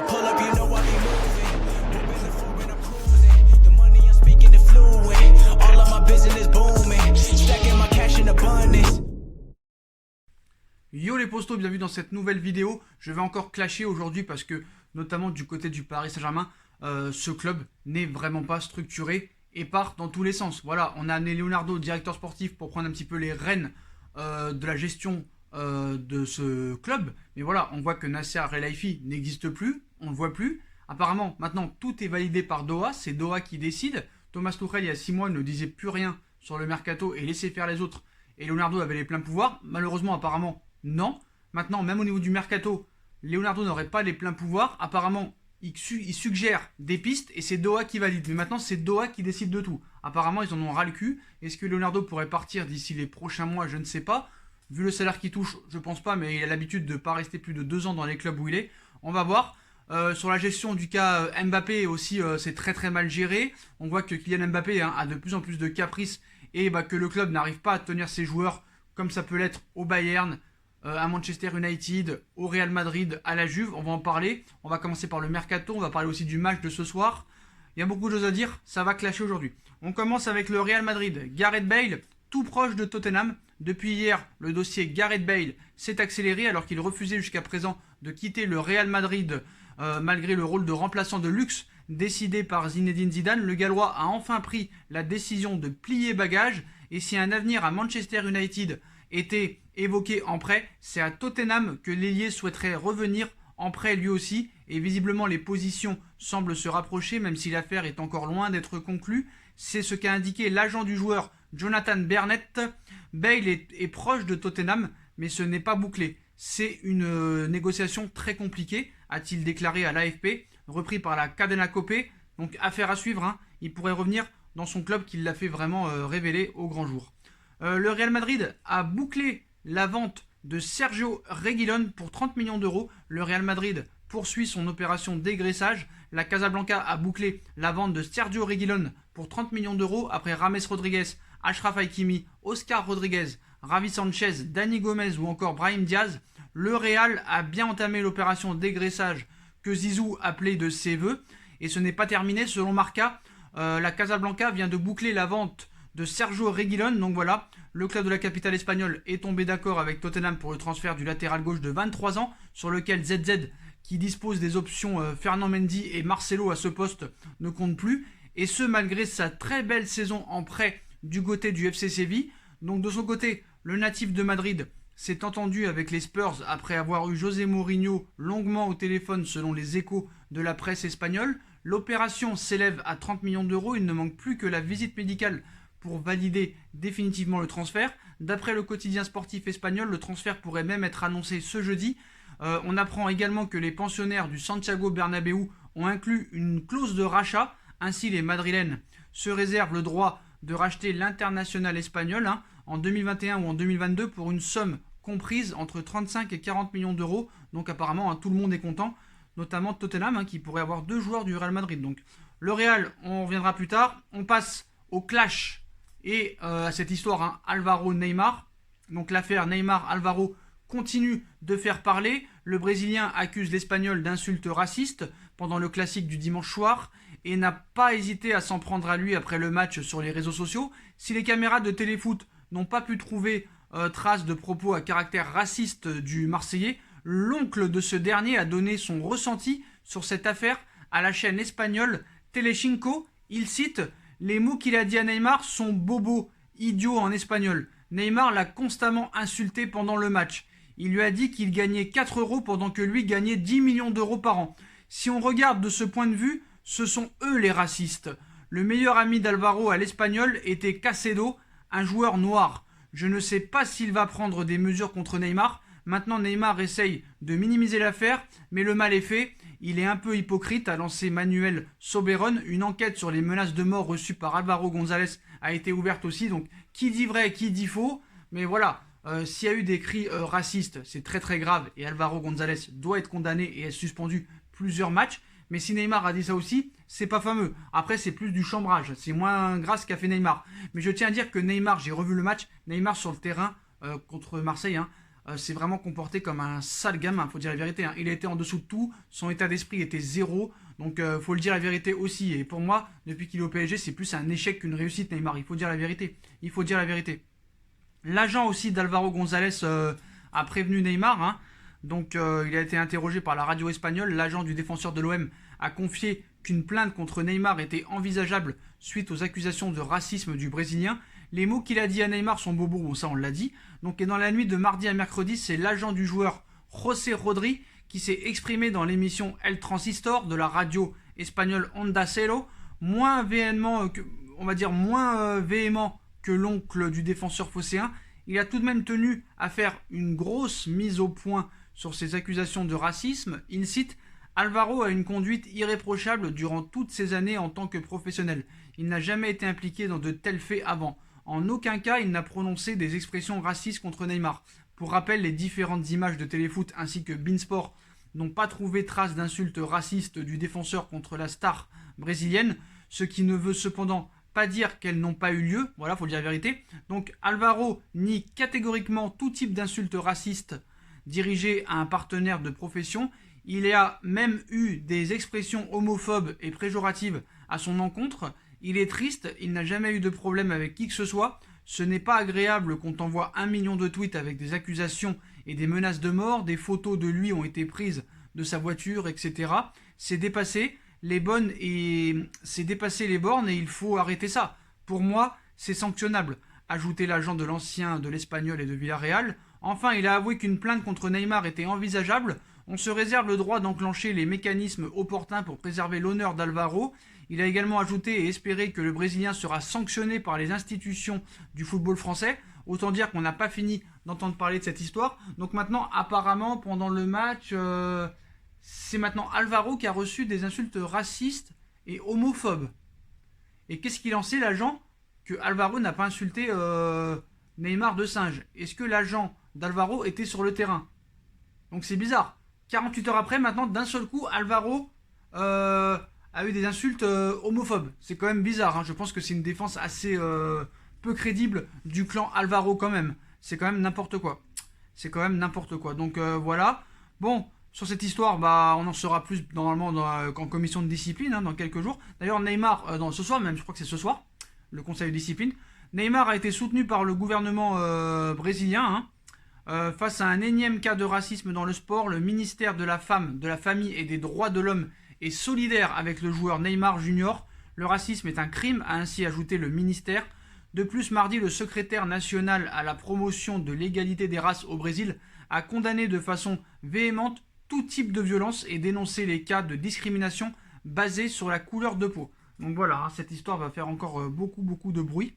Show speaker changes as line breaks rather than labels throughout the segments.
I pull up, you know I be moving. Moving the floor and I'm cruising. The money I'm speaking is fluent. All of my business booming. Stacking my cash in abundance.
Yo les postos, bienvenue dans cette nouvelle vidéo. Je vais encore clasher aujourd'hui parce que, notamment du côté du Paris Saint-Germain, ce club n'est vraiment pas structuré et part dans tous les sens. Voilà, on a amené Leonardo, directeur sportif, pour prendre un petit peu les rênes de la gestion de ce club. Mais voilà, on voit que Nasser El-Khelaifi n'existe plus, on ne le voit plus. Apparemment, maintenant, tout est validé par Doha, c'est Doha qui décide. Thomas Tuchel, il y a 6 mois, ne disait plus rien sur le mercato et laissait faire les autres. Et Leonardo avait les pleins pouvoirs. Malheureusement, apparemment, non. Maintenant, même au niveau du mercato, Leonardo n'aurait pas les pleins pouvoirs. Apparemment, il suggère des pistes et c'est Doha qui valide. Mais maintenant, c'est Doha qui décide de tout. Apparemment, ils en ont ras le cul. Est-ce que Leonardo pourrait partir d'ici les prochains mois? Je ne sais pas. Vu le salaire qu'il touche, je pense pas, mais il a l'habitude de ne pas rester plus de 2 ans dans les clubs où il est. On va voir. Sur la gestion du cas Mbappé aussi, c'est très très mal géré. On voit que Kylian Mbappé a de plus en plus de caprices et que le club n'arrive pas à tenir ses joueurs comme ça peut l'être au Bayern, à Manchester United, au Real Madrid, à la Juve. On va en parler. On va commencer par le mercato. On va parler aussi du match de ce soir. Il y a beaucoup de choses à dire. Ça va clasher aujourd'hui. On commence avec le Real Madrid. Gareth Bale, tout proche de Tottenham. Depuis hier, le dossier Gareth Bale s'est accéléré alors qu'il refusait jusqu'à présent de quitter le Real Madrid malgré le rôle de remplaçant de luxe décidé par Zinedine Zidane. Le Gallois a enfin pris la décision de plier bagage. Et si un avenir à Manchester United était évoqué en prêt, c'est à Tottenham que l'ailier souhaiterait revenir en prêt lui aussi, et visiblement les positions semblent se rapprocher, même si l'affaire est encore loin d'être conclue. C'est ce qu'a indiqué l'agent du joueur Jonathan Bernett. Bale est proche de Tottenham, mais ce n'est pas bouclé. C'est une négociation très compliquée, a-t-il déclaré à l'AFP, repris par la Cadena Copé. Donc affaire à suivre, hein. Il pourrait revenir dans son club qui l'a fait vraiment révéler au grand jour. Le Real Madrid a bouclé la vente de Sergio Reguilón pour 30 millions d'euros. Le Real Madrid poursuit son opération dégraissage. La Casablanca a bouclé la vente de Sergio Reguilón pour 30 millions d'euros après James Rodriguez, Achraf Hakimi, Oscar Rodriguez, Ravi Sanchez, Dani Gomez ou encore Brahim Diaz. Le Real a bien entamé l'opération dégraissage que Zizou appelait de ses voeux. Et ce n'est pas terminé selon Marca. La Casablanca vient de boucler la vente de Sergio Reguilón. Donc voilà, le club de la capitale espagnole est tombé d'accord avec Tottenham pour le transfert du latéral gauche de 23 ans, sur lequel ZZ, qui dispose des options Fernand Mendy et Marcelo à ce poste, ne compte plus. Et ce, malgré sa très belle saison en prêt du côté du FC Séville. Donc de son côté, le natif de Madrid s'est entendu avec les Spurs après avoir eu José Mourinho longuement au téléphone selon les échos de la presse espagnole. L'opération s'élève à 30 millions d'euros. Il ne manque plus que la visite médicale pour valider définitivement le transfert. D'après le quotidien sportif espagnol, le transfert pourrait même être annoncé ce jeudi. On apprend également que les pensionnaires du Santiago Bernabéu ont inclus une clause de rachat. Ainsi, les Madrilènes se réservent le droit de racheter l'international espagnol en 2021 ou en 2022 pour une somme comprise entre 35 et 40 millions d'euros. Donc apparemment, tout le monde est content, notamment Tottenham qui pourrait avoir 2 joueurs du Real Madrid. Donc le Real, on reviendra plus tard. On passe au clash et à cette histoire Alvaro-Neymar. Donc l'affaire Neymar-Alvaro continue de faire parler. Le Brésilien accuse l'Espagnol d'insultes racistes pendant le classique du dimanche soir et n'a pas hésité à s'en prendre à lui après le match sur les réseaux sociaux. Si les caméras de téléfoot n'ont pas pu trouver trace de propos à caractère raciste du Marseillais, l'oncle de ce dernier a donné son ressenti sur cette affaire à la chaîne espagnole Telecinco. Il cite « Les mots qu'il a dit à Neymar sont bobo, idiot en espagnol. Neymar l'a constamment insulté pendant le match. Il lui a dit qu'il gagnait 4 euros pendant que lui gagnait 10 millions d'euros par an. Si on regarde de ce point de vue, ce sont eux les racistes. Le meilleur ami d'Alvaro à l'Espagnol était Caicedo, un joueur noir. Je ne sais pas s'il va prendre des mesures contre Neymar. Maintenant, Neymar essaye de minimiser l'affaire, mais le mal est fait. Il est un peu hypocrite, a lancé Manuel Soberon. Une enquête sur les menaces de mort reçues par Álvaro González a été ouverte aussi. Donc, qui dit vrai, qui dit faux? Mais voilà, s'il y a eu des cris racistes, c'est très très grave. Et Álvaro González doit être condamné et être suspendu plusieurs matchs. Mais si Neymar a dit ça aussi, c'est pas fameux. Après, c'est plus du chambrage. C'est moins gras ce qu'a fait Neymar. Mais je tiens à dire que Neymar, j'ai revu le match, Neymar sur le terrain contre Marseille, s'est vraiment comporté comme un sale gamin, faut dire la vérité. Hein. Il a été en dessous de tout, son état d'esprit était zéro, donc faut le dire la vérité aussi. Et pour moi, depuis qu'il est au PSG, c'est plus un échec qu'une réussite, Neymar. Il faut dire la vérité. Il faut dire la vérité. L'agent aussi d'Alvaro González a prévenu Neymar. Hein. Donc il a été interrogé par la radio espagnole. L'agent du défenseur de l'OM a confié qu'une plainte contre Neymar était envisageable suite aux accusations de racisme du Brésilien. Les mots qu'il a dit à Neymar sont bobos, bon ça on l'a dit. Donc et dans la nuit de mardi à mercredi, c'est l'agent du joueur José Rodri qui s'est exprimé dans l'émission El Transistor de la radio espagnole Onda Cero, moins véhément que, on va dire moins véhément que l'oncle du défenseur phocéen. Il a tout de même tenu à faire une grosse mise au point sur ces accusations de racisme. Il cite: Alvaro a une conduite irréprochable durant toutes ses années en tant que professionnel. Il n'a jamais été impliqué dans de tels faits avant. En aucun cas, il n'a prononcé des expressions racistes contre Neymar. Pour rappel, les différentes images de téléfoot ainsi que Beansport n'ont pas trouvé trace d'insultes racistes du défenseur contre la star brésilienne, ce qui ne veut cependant pas dire qu'elles n'ont pas eu lieu. Voilà, faut dire la vérité. Donc Alvaro nie catégoriquement tout type d'insultes racistes dirigées à un partenaire de profession. Il y a même eu des expressions homophobes et péjoratives à son encontre. Il est triste, il n'a jamais eu de problème avec qui que ce soit. Ce n'est pas agréable qu'on t'envoie 1 million de tweets avec des accusations et des menaces de mort. Des photos de lui ont été prises de sa voiture, etc. C'est dépassé les bornes et il faut arrêter ça. Pour moi, c'est sanctionnable. Ajoutait l'agent de l'ancien de l'Espagnol et de Villarreal. Enfin, il a avoué qu'une plainte contre Neymar était envisageable. On se réserve le droit d'enclencher les mécanismes opportuns pour préserver l'honneur d'Alvaro. Il a également ajouté et espéré que le Brésilien sera sanctionné par les institutions du football français. Autant dire qu'on n'a pas fini d'entendre parler de cette histoire. Donc maintenant, apparemment, pendant le match, c'est maintenant Alvaro qui a reçu des insultes racistes et homophobes. Et qu'est-ce qu'il en sait, l'agent? Que Alvaro n'a pas insulté Neymar de singe. Est-ce que l'agent d'Alvaro était sur le terrain? Donc c'est bizarre. 48 heures après, maintenant, d'un seul coup, Alvaro a eu des insultes homophobes. C'est quand même bizarre. Hein. Je pense que c'est une défense assez peu crédible du clan Alvaro quand même. C'est quand même n'importe quoi. C'est quand même n'importe quoi. Donc voilà. Bon, sur cette histoire, bah, on en saura plus normalement en commission de discipline dans quelques jours. D'ailleurs, Neymar, ce soir même, je crois que c'est ce soir, le conseil de discipline. Neymar a été soutenu par le gouvernement brésilien. Face à un énième cas de racisme dans le sport, le ministère de la Femme, de la Famille et des Droits de l'Homme est solidaire avec le joueur Neymar Junior. Le racisme est un crime, a ainsi ajouté le ministère. De plus, mardi, le secrétaire national à la promotion de l'égalité des races au Brésil a condamné de façon véhémente tout type de violence et dénoncé les cas de discrimination basés sur la couleur de peau. Donc voilà, cette histoire va faire encore beaucoup de bruit.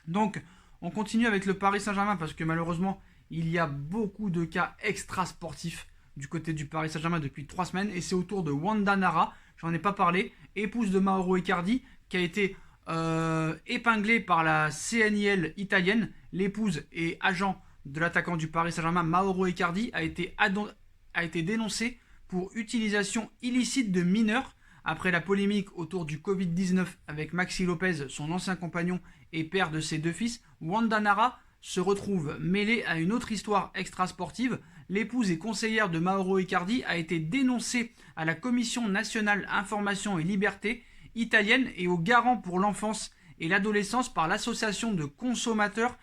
Donc, on continue avec le Paris Saint-Germain parce que malheureusement, il y a beaucoup de cas extra-sportifs du côté du Paris Saint-Germain depuis 3 semaines. Et c'est au tour de Wanda Nara, j'en ai pas parlé, épouse de Mauro Icardi, qui a été épinglée par la CNIL italienne. L'épouse et agent de l'attaquant du Paris Saint-Germain, Mauro Icardi, a été dénoncée pour utilisation illicite de mineurs après la polémique autour du Covid-19 avec Maxi Lopez, son ancien compagnon et père de ses 2 fils. Wanda Nara se retrouve mêlée à une autre histoire extra-sportive. L'épouse et conseillère de Mauro Icardi a été dénoncée à la Commission nationale information et liberté italienne et au garant pour l'enfance et l'adolescence par l'association de consommateurs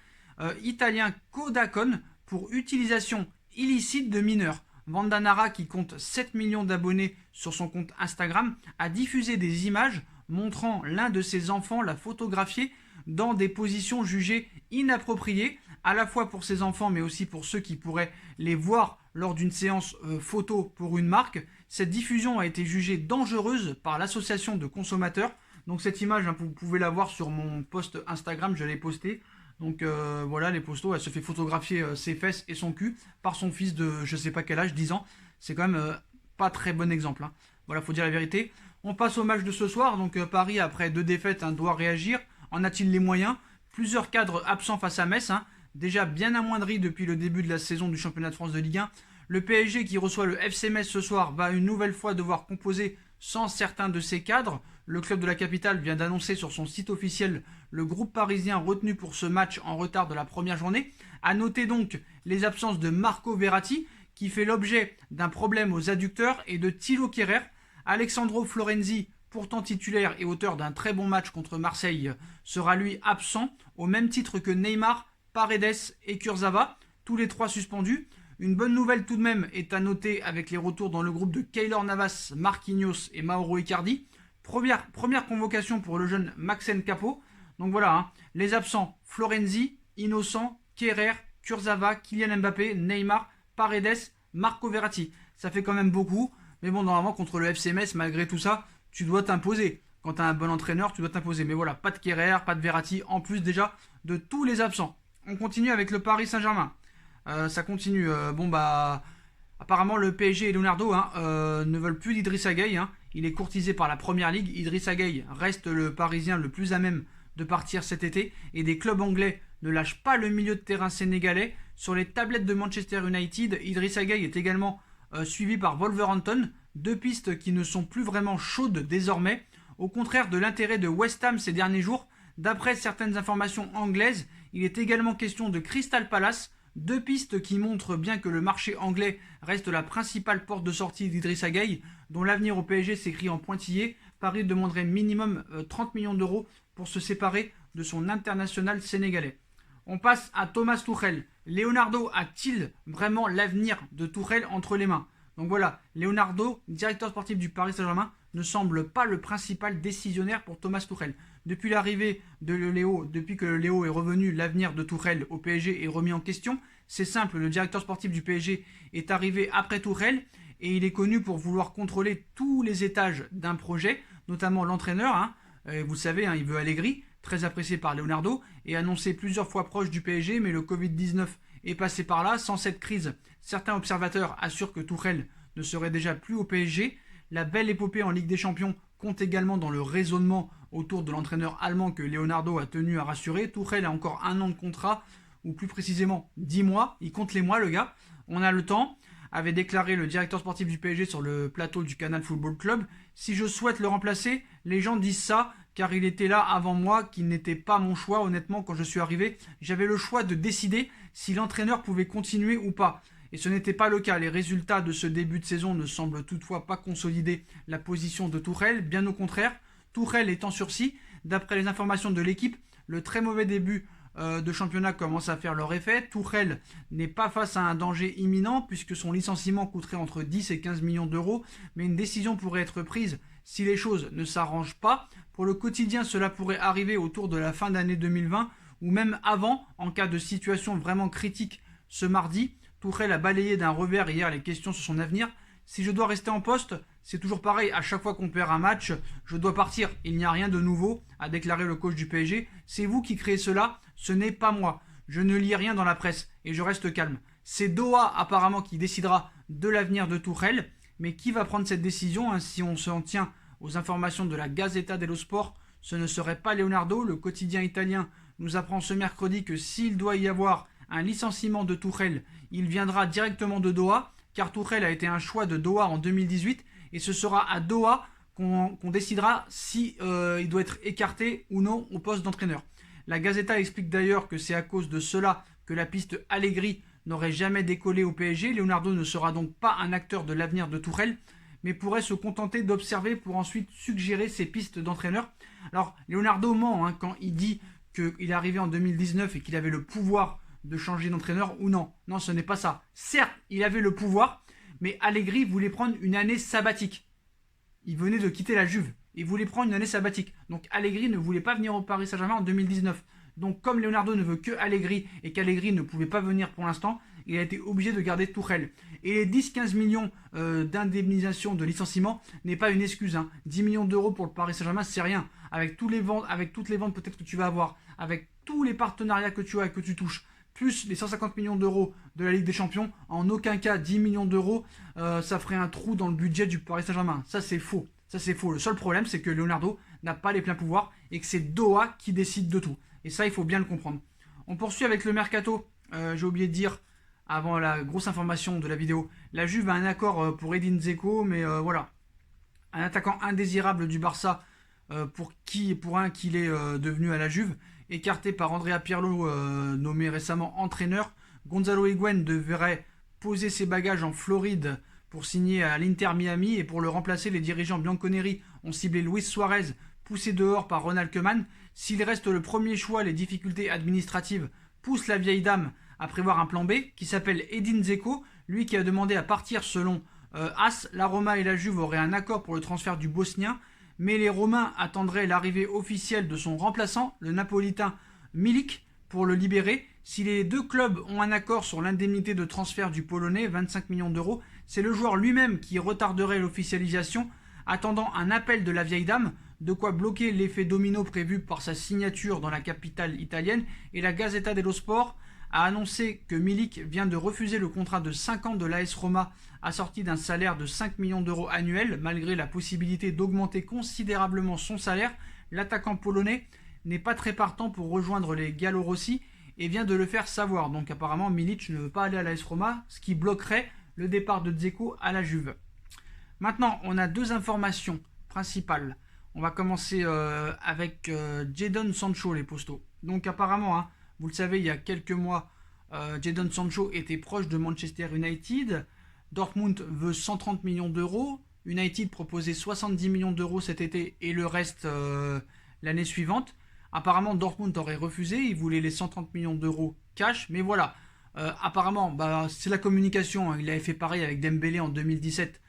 italien Codacon pour utilisation illicite de mineurs. Wanda Nara, qui compte 7 millions d'abonnés sur son compte Instagram, a diffusé des images montrant l'un de ses enfants la photographier dans des positions jugées inappropriées, à la fois pour ses enfants mais aussi pour ceux qui pourraient les voir lors d'une séance photo pour une marque. Cette diffusion a été jugée dangereuse par l'association de consommateurs. Donc cette image, vous pouvez la voir sur mon post Instagram, je l'ai posté. Donc voilà, les postos, elle se fait photographier ses fesses et son cul par son fils de je sais pas quel âge, 10 ans. C'est quand même pas très bon exemple. Hein. Voilà, faut dire la vérité. On passe au match de ce soir. Donc Paris, après 2 défaites, doit réagir. En a-t-il les moyens? Plusieurs cadres absents face à Metz. Déjà bien amoindris depuis le début de la saison du championnat de France de Ligue 1. Le PSG qui reçoit le FC Metz ce soir va une nouvelle fois devoir composer sans certains de ses cadres. Le club de la capitale vient d'annoncer sur son site officiel le groupe parisien retenu pour ce match en retard de la première journée. A noter donc les absences de Marco Verratti qui fait l'objet d'un problème aux adducteurs et de Thilo Kehrer. Alexandro Florenzi, pourtant titulaire et auteur d'un très bon match contre Marseille, sera lui absent au même titre que Neymar, Paredes et Kurzawa, tous les trois suspendus. Une bonne nouvelle tout de même est à noter avec les retours dans le groupe de Keylor Navas, Marquinhos et Mauro Icardi. Première convocation pour le jeune Maxence Capo. Donc voilà, les absents Florenzi, Innocent, Kehrer, Kurzawa, Kylian Mbappé, Neymar, Paredes, Marco Verratti. Ça fait quand même beaucoup, mais bon, normalement contre le FC Metz, malgré tout ça, tu dois t'imposer. Quand tu as un bon entraîneur, tu dois t'imposer. Mais voilà, pas de Kehrer, pas de Verratti, en plus déjà de tous les absents. On continue avec le Paris Saint-Germain. Ça continue. Apparemment, le PSG et Leonardo ne veulent plus d'Idrissa Gueye. Il est courtisé par la Première Ligue. Idrissa Gueye reste le Parisien le plus à même de partir cet été. Et des clubs anglais ne lâchent pas le milieu de terrain sénégalais. Sur les tablettes de Manchester United, Idrissa Gueye est également suivi par Wolverhampton. Deux pistes qui ne sont plus vraiment chaudes désormais. Au contraire de l'intérêt de West Ham ces derniers jours, d'après certaines informations anglaises, il est également question de Crystal Palace. Deux pistes qui montrent bien que le marché anglais reste la principale porte de sortie d'Idrissa Gueye, dont l'avenir au PSG s'écrit en pointillé. Paris demanderait minimum 30 millions d'euros pour se séparer de son international sénégalais. On passe à Thomas Tuchel. Leonardo a-t-il vraiment l'avenir de Tuchel entre les mains? Donc voilà, Leonardo, directeur sportif du Paris Saint-Germain, ne semble pas le principal décisionnaire pour Thomas Tuchel. Depuis l'arrivée de Léo, depuis que Léo est revenu, l'avenir de Tuchel au PSG est remis en question. C'est simple, le directeur sportif du PSG est arrivé après Tuchel et il est connu pour vouloir contrôler tous les étages d'un projet, notamment l'entraîneur. Vous le savez, il veut Allegri, très apprécié par Leonardo, et annoncé plusieurs fois proche du PSG, mais le Covid-19 est passé par là. Sans cette crise, certains observateurs assurent que Tuchel ne serait déjà plus au PSG. La belle épopée en Ligue des Champions compte également dans le raisonnement autour de l'entraîneur allemand que Leonardo a tenu à rassurer. Tuchel a encore 1 an de contrat, ou plus précisément 10 mois. Il compte les mois, le gars. On a le temps, avait déclaré le directeur sportif du PSG sur le plateau du Canal Football Club. Si je souhaite le remplacer, les gens disent ça, car il était là avant moi, qu'il n'était pas mon choix. Honnêtement, quand je suis arrivé, j'avais le choix de décider si l'entraîneur pouvait continuer ou pas. Et ce n'était pas le cas. Les résultats de ce début de saison ne semblent toutefois pas consolider la position de Tuchel. Bien au contraire, Tuchel est en sursis. D'après les informations de l'équipe, le très mauvais début de championnat commence à faire leur effet. Tuchel n'est pas face à un danger imminent puisque son licenciement coûterait entre 10 et 15 millions d'euros. Mais une décision pourrait être prise si les choses ne s'arrangent pas. Pour le quotidien, cela pourrait arriver autour de la fin d'année 2020 ou même avant, en cas de situation vraiment critique ce mardi. Tuchel a balayé d'un revers hier les questions sur son avenir. Si je dois rester en poste, c'est toujours pareil, à chaque fois qu'on perd un match, je dois partir. Il n'y a rien de nouveau, a déclaré le coach du PSG. C'est vous qui créez cela, ce n'est pas moi. Je ne lis rien dans la presse et je reste calme. C'est Doha apparemment qui décidera de l'avenir de Tuchel. Mais qui va prendre cette décision si on s'en tient aux informations de la Gazzetta dello Sport, ce ne serait pas Leonardo. Le quotidien italien nous apprend ce mercredi que s'il doit y avoir un licenciement de Tuchel, il viendra directement de Doha, car Tuchel a été un choix de Doha en 2018, et ce sera à Doha qu'on décidera si il doit être écarté ou non au poste d'entraîneur. La Gazzetta explique d'ailleurs que c'est à cause de cela que la piste Allegri n'aurait jamais décollé au PSG. Leonardo ne sera donc pas un acteur de l'avenir de Tuchel, mais pourrait se contenter d'observer pour ensuite suggérer ses pistes d'entraîneur. Alors, Leonardo ment quand il dit qu'il est arrivé en 2019 et qu'il avait le pouvoir de changer d'entraîneur ou non. Non, ce n'est pas ça. Certes, il avait le pouvoir, mais Allegri voulait prendre une année sabbatique. Il venait de quitter la Juve. Il voulait prendre une année sabbatique. Donc Allegri ne voulait pas venir au Paris Saint-Germain en 2019. Donc comme Leonardo ne veut que Allegri et qu'Allegri ne pouvait pas venir pour l'instant, il a été obligé de garder Tuchel. Et les 10-15 millions d'indemnisation de licenciement n'est pas une excuse. 10 millions d'euros pour le Paris Saint-Germain, c'est rien. Avec toutes les ventes peut-être que tu vas avoir, avec tous les partenariats que tu as et que tu touches, plus les 150 millions d'euros de la Ligue des Champions, en aucun cas 10 millions d'euros, ça ferait un trou dans le budget du Paris Saint-Germain. Ça c'est faux. Ça c'est faux. Le seul problème c'est que Leonardo n'a pas les pleins pouvoirs et que c'est Doha qui décide de tout. Et ça il faut bien le comprendre. On poursuit avec le mercato. J'ai oublié de dire avant la grosse information de la vidéo. La Juve a un accord pour Edin Dzeko, mais voilà. Un attaquant indésirable du Barça pour un qu'il est devenu à la Juve, écarté par Andrea Pirlo, nommé récemment entraîneur. Gonzalo Higuaín devrait poser ses bagages en Floride pour signer à l'Inter Miami, et pour le remplacer, les dirigeants bianconeri ont ciblé Luis Suarez, poussé dehors par Ronald Koeman. S'il reste le premier choix, les difficultés administratives poussent la vieille dame à prévoir un plan B qui s'appelle Edin Dzeko, lui qui a demandé à partir selon AS. La Roma et la Juve auraient un accord pour le transfert du Bosnien, mais les Romains attendraient l'arrivée officielle de son remplaçant, le Napolitain Milik, pour le libérer. Si les deux clubs ont un accord sur l'indemnité de transfert du Polonais, 25 millions d'euros, c'est le joueur lui-même qui retarderait l'officialisation, attendant un appel de la vieille dame, de quoi bloquer l'effet domino prévu par sa signature dans la capitale italienne. Et la Gazzetta dello Sport a annoncé que Milik vient de refuser le contrat de 5 ans de l'AS Roma, assorti d'un salaire de 5 millions d'euros annuels, malgré la possibilité d'augmenter considérablement son salaire. L'attaquant polonais n'est pas très partant pour rejoindre les Gallo-Rossi et vient de le faire savoir. Donc apparemment Milik ne veut pas aller à l'AS Roma, ce qui bloquerait le départ de Dzeko à la Juve. Maintenant, on a deux informations principales. On va commencer avec Jadon Sancho, les postos. Donc apparemment, vous le savez, il y a quelques mois, Jadon Sancho était proche de Manchester United. Dortmund veut 130 millions d'euros. United proposait 70 millions d'euros cet été et le reste l'année suivante. Apparemment, Dortmund aurait refusé. Il voulait les 130 millions d'euros cash. Mais voilà, apparemment, c'est la communication. Il avait fait pareil avec Dembélé en 2017.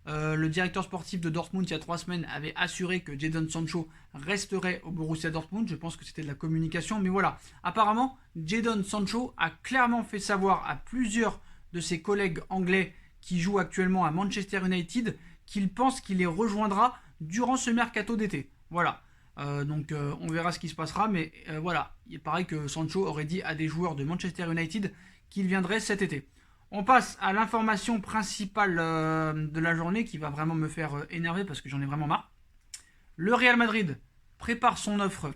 Le directeur sportif de Dortmund, il y a 3 semaines, avait assuré que Jadon Sancho resterait au Borussia Dortmund. Je pense que c'était de la communication. Mais voilà, apparemment, Jadon Sancho a clairement fait savoir à plusieurs de ses collègues anglais qui jouent actuellement à Manchester United qu'il pense qu'il les rejoindra durant ce mercato d'été. Voilà. Donc on verra ce qui se passera, mais voilà, il paraît que Sancho aurait dit à des joueurs de Manchester United qu'il viendrait cet été. On passe à l'information principale de la journée qui va vraiment me faire énerver parce que j'en ai vraiment marre. Le Real Madrid prépare son offre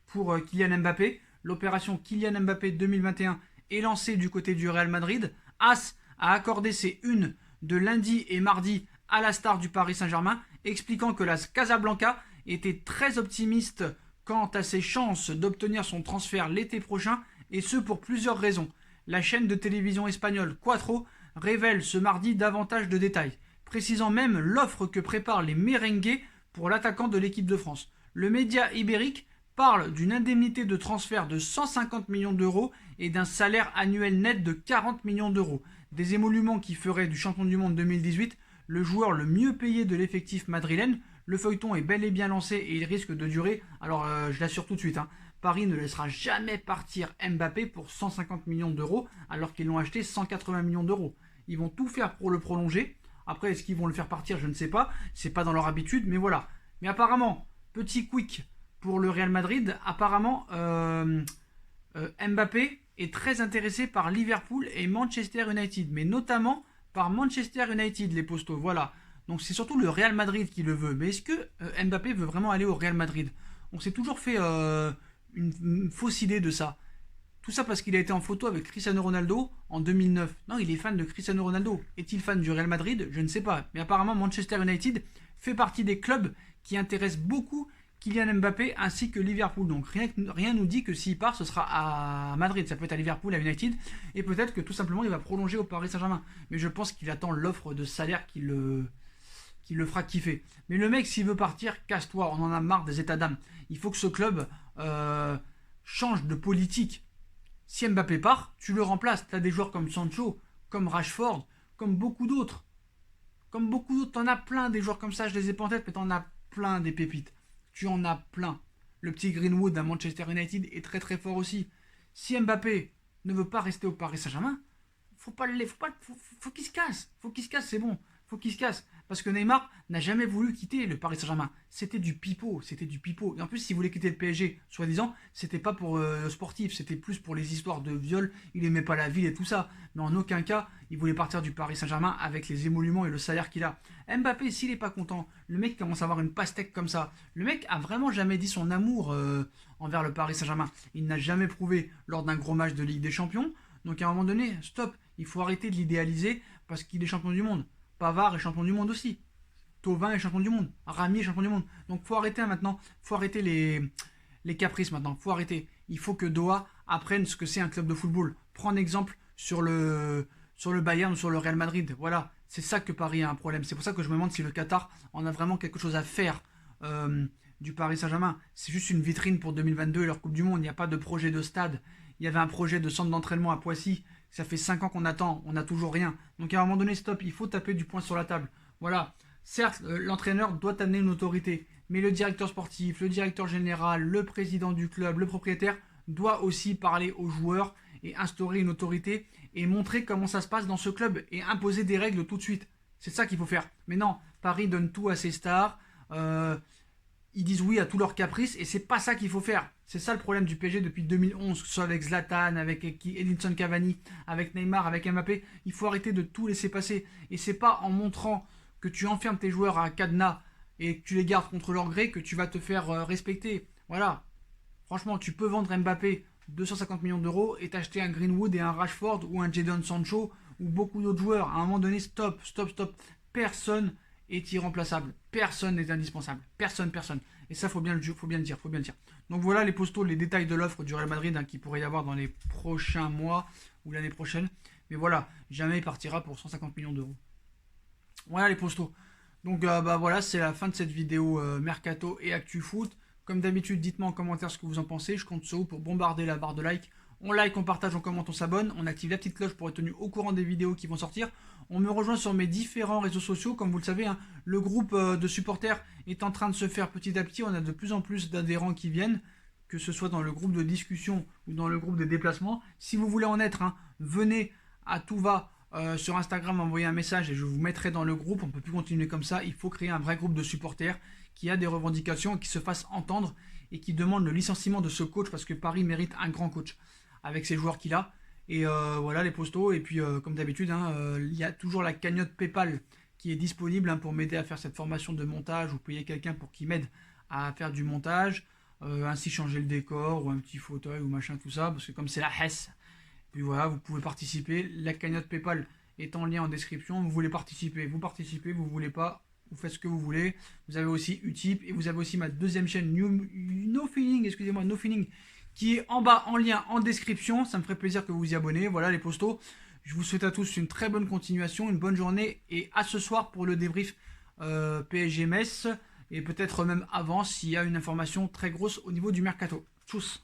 pour Kylian Mbappé. L'opération Kylian Mbappé 2021 est lancée du côté du Real Madrid. AS a accordé ses unes de lundi et mardi à la star du Paris Saint-Germain, expliquant que la Casablanca était très optimiste quant à ses chances d'obtenir son transfert l'été prochain, et ce pour plusieurs raisons. La chaîne de télévision espagnole Cuatro révèle ce mardi davantage de détails, précisant même l'offre que préparent les merengues pour l'attaquant de l'équipe de France. Le média ibérique parle d'une indemnité de transfert de 150 millions d'euros et d'un salaire annuel net de 40 millions d'euros. Des émoluments qui feraient du champion du monde 2018 le joueur le mieux payé de l'effectif madrilène. Le feuilleton est bel et bien lancé et il risque de durer. Alors je l'assure tout de suite, Paris ne laissera jamais partir Mbappé pour 150 millions d'euros alors qu'ils l'ont acheté 180 millions d'euros. Ils vont tout faire pour le prolonger. Après, est-ce qu'ils vont le faire partir? Je ne sais pas. C'est pas dans leur habitude, mais voilà. Mais apparemment, petit quick pour le Real Madrid, apparemment Mbappé est très intéressé par Liverpool et Manchester United, mais notamment par Manchester United, les postos. Voilà. Donc c'est surtout le Real Madrid qui le veut. Mais est-ce que Mbappé veut vraiment aller au Real Madrid? On s'est toujours fait une fausse idée de ça. Tout ça parce qu'il a été en photo avec Cristiano Ronaldo en 2009. Non, il est fan de Cristiano Ronaldo. Est-il fan du Real Madrid? Je ne sais pas. Mais apparemment, Manchester United fait partie des clubs qui intéressent beaucoup Kylian Mbappé ainsi que Liverpool. Donc rien nous dit que s'il part, ce sera à Madrid. Ça peut être à Liverpool, à United. Et peut-être que tout simplement, il va prolonger au Paris Saint-Germain. Mais je pense qu'il attend l'offre de salaire qui le fera kiffer. Mais le mec, s'il veut partir, casse-toi. On en a marre des états d'âme. Il faut que ce club change de politique. Si Mbappé part, tu le remplaces. Tu as des joueurs comme Sancho, comme Rashford, comme beaucoup d'autres. T'en as plein des joueurs comme ça. Je les ai pas en tête, mais t'en as plein des pépites. Tu en as plein. Le petit Greenwood à Manchester United est très très fort aussi. Si Mbappé ne veut pas rester au Paris Saint-Germain, faut qu'il se casse. Faut qu'il se casse, c'est bon. Faut qu'il se casse. Parce que Neymar n'a jamais voulu quitter le Paris Saint-Germain. C'était du pipeau. Et en plus, s'il voulait quitter le PSG, soi-disant, c'était pas pour sportif, c'était plus pour les histoires de viol. Il aimait pas la ville et tout ça. Mais en aucun cas, il voulait partir du Paris Saint-Germain avec les émoluments et le salaire qu'il a. Mbappé, s'il est pas content, le mec commence à avoir une pastèque comme ça. Le mec a vraiment jamais dit son amour envers le Paris Saint-Germain. Il n'a jamais prouvé lors d'un gros match de Ligue des Champions. Donc à un moment donné, stop. Il faut arrêter de l'idéaliser parce qu'il est champion du monde. Pavard est champion du monde aussi. Thauvin est champion du monde. Rami est champion du monde. Donc faut arrêter maintenant. Faut arrêter les caprices maintenant. Faut arrêter. Il faut que Doha apprenne ce que c'est un club de football. Prends exemple sur le Bayern ou sur le Real Madrid. Voilà. C'est ça que Paris a un problème. C'est pour ça que je me demande si le Qatar en a vraiment quelque chose à faire du Paris Saint-Germain. C'est juste une vitrine pour 2022 et leur Coupe du Monde. Il n'y a pas de projet de stade. Il y avait un projet de centre d'entraînement à Poissy. Ça fait 5 ans qu'on attend. On n'a toujours rien. Donc à un moment donné, stop. Il faut taper du poing sur la table. Voilà. Certes, l'entraîneur doit amener une autorité. Mais le directeur sportif, le directeur général, le président du club, le propriétaire doit aussi parler aux joueurs et instaurer une autorité et montrer comment ça se passe dans ce club et imposer des règles tout de suite. C'est ça qu'il faut faire. Mais non, Paris donne tout à ses stars. Ils disent oui à tous leurs caprices et c'est pas ça qu'il faut faire. C'est ça le problème du PSG depuis 2011, que ce soit avec Zlatan, avec Edinson Cavani, avec Neymar, avec Mbappé. Il faut arrêter de tout laisser passer. Et c'est pas en montrant que tu enfermes tes joueurs à cadenas et que tu les gardes contre leur gré que tu vas te faire respecter. Voilà. Franchement, tu peux vendre Mbappé 250 millions d'euros et t'acheter un Greenwood et un Rashford ou un Jadon Sancho ou beaucoup d'autres joueurs. À un moment donné, stop. Personne est irremplaçable. Personne n'est indispensable. Personne. Et ça, faut bien le dire. Donc voilà les postaux, les détails de l'offre du Real Madrid qu'il pourrait y avoir dans les prochains mois ou l'année prochaine. Mais voilà, jamais il partira pour 150 millions d'euros. Voilà les postaux. Donc voilà, c'est la fin de cette vidéo Mercato et Actu Foot. Comme d'habitude, dites-moi en commentaire ce que vous en pensez. Je compte sur vous pour bombarder la barre de like. On like, on partage, on commente, on s'abonne. On active la petite cloche pour être tenu au courant des vidéos qui vont sortir. On me rejoint sur mes différents réseaux sociaux. Comme vous le savez, le groupe de supporters est en train de se faire petit à petit. On a de plus en plus d'adhérents qui viennent, que ce soit dans le groupe de discussion ou dans le groupe de déplacement. Si vous voulez en être, venez à tout va sur Instagram, envoyer un message et je vous mettrai dans le groupe. On ne peut plus continuer comme ça. Il faut créer un vrai groupe de supporters qui a des revendications, qui se fasse entendre et qui demande le licenciement de ce coach parce que Paris mérite un grand coach avec ses joueurs qu'il a. Et voilà les postos. Et puis comme d'habitude, il y a toujours la cagnotte PayPal qui est disponible pour m'aider à faire cette formation de montage ou payer quelqu'un pour qu'il m'aide à faire du montage, ainsi changer le décor ou un petit fauteuil ou machin, tout ça, parce que comme c'est la Hesse. Puis voilà, vous pouvez participer. La cagnotte PayPal est en lien en description. Vous voulez participer, vous participez. Vous voulez pas, vous faites ce que vous voulez. Vous avez aussi Utip et vous avez aussi ma deuxième chaîne No Feeling, qui est en bas en lien en description. Ça me ferait plaisir que vous y abonnez. Voilà les postos. Je vous souhaite à tous une très bonne continuation, une bonne journée et à ce soir pour le débrief PSG Metz et peut-être même avant s'il y a une information très grosse au niveau du mercato. Tchuss.